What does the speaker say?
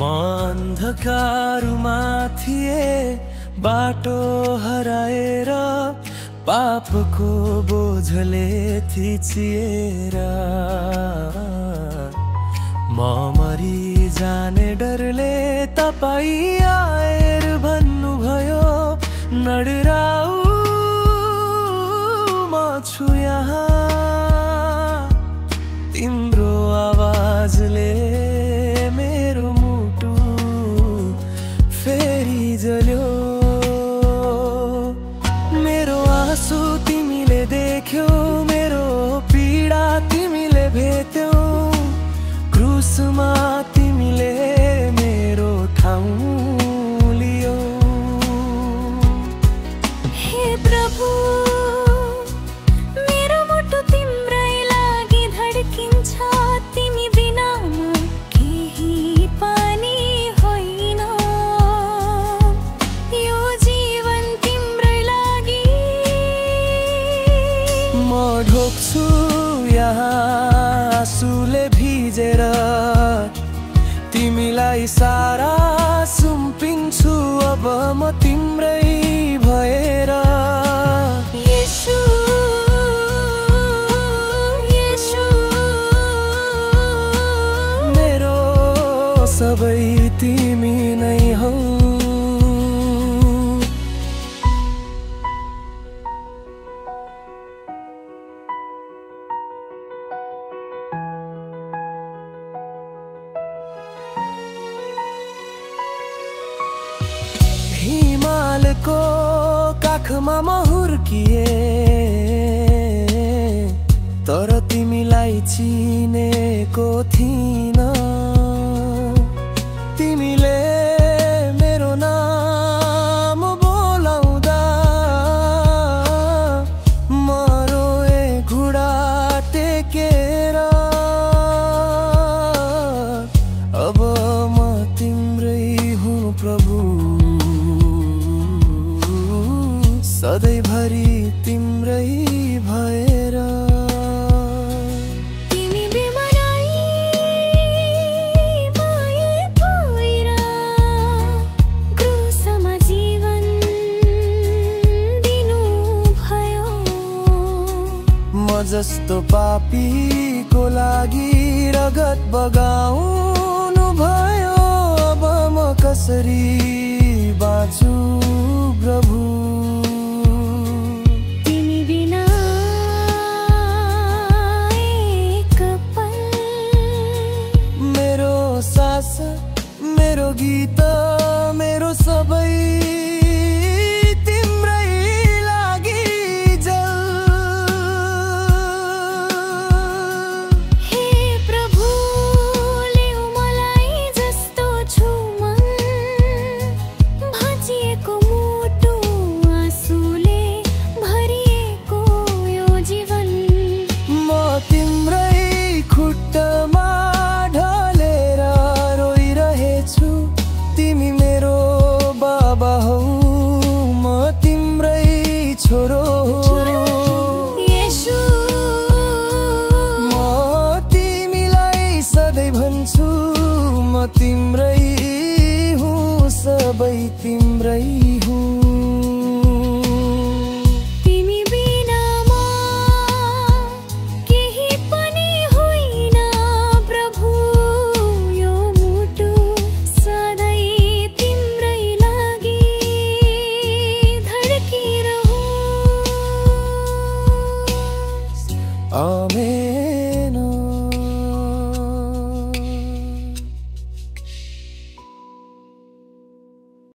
अन्धकारमा थिए बाटो हराएर पापको बोझले थिचिएर म मरि जाने डरले तपाईँ आएर भन्नुभयो नडराऊ म छु यहाँ। तिम्रो आवाजले मेरो मुटु फेरि जल्यो। मेरो आँसु तिमीले देख्यौ, मेरो पीडा तिमीले भेट्यौ, क्रुसमा तिमीले मेरो ठाउँ लियौ। हे प्रभु, मेरो मुटु तिम्रै लागि धड्किन्छ। तिमी बिना म केही पनि होइन। यो जीवन तिम्रै लागि म ढोक्छु यहाँ आँसुले भिजेर, तिमीलाई सारा सुम्पिन्छु अब म तिम्रै भएर। येशू, येशू, मेरो सबै तिमी नै हौ। हिमालको काखमा म हुर्किए, तर तिमीलाई चिनेको थिइन। तिमीले मेरो नाम बोलाउँदा म रोए घुँडा टेकेर। अब म तिम्रै हुँ प्रभु, सधैँभरि तिम्रै भएर। तिमी बिमराई माया भएर क्रुसमा जीवन दिनुभयो। म जस्तो पापीको लागि रगत बगाउनु भयो। अब म कसरी बाँचु प्रभु? तिमी बिना एक पल मेरो सास, मेरो गीत, मेरो सबै तिम्रै लागि जल। हे प्रभु, ल्याऊ मलाई जस्तो छु म, भाँचिएको मुटु आँसुले भरिएको यो जीवन। म तिम्रै खुट्टामा ढलेर रोइरहेछु। तिमी मेरो बाबा हौ, म तिम्रै छोरो हो। येशू, म तिमीलाई सधैँ भन्छु म तिम्रै हुँ, सबै तिम्रै हुँ। तिमी बिना म केही पनि होइन प्रभु। यो मुटु सधैँ तिम्रै लागि धड्किरहोस्। आमेन।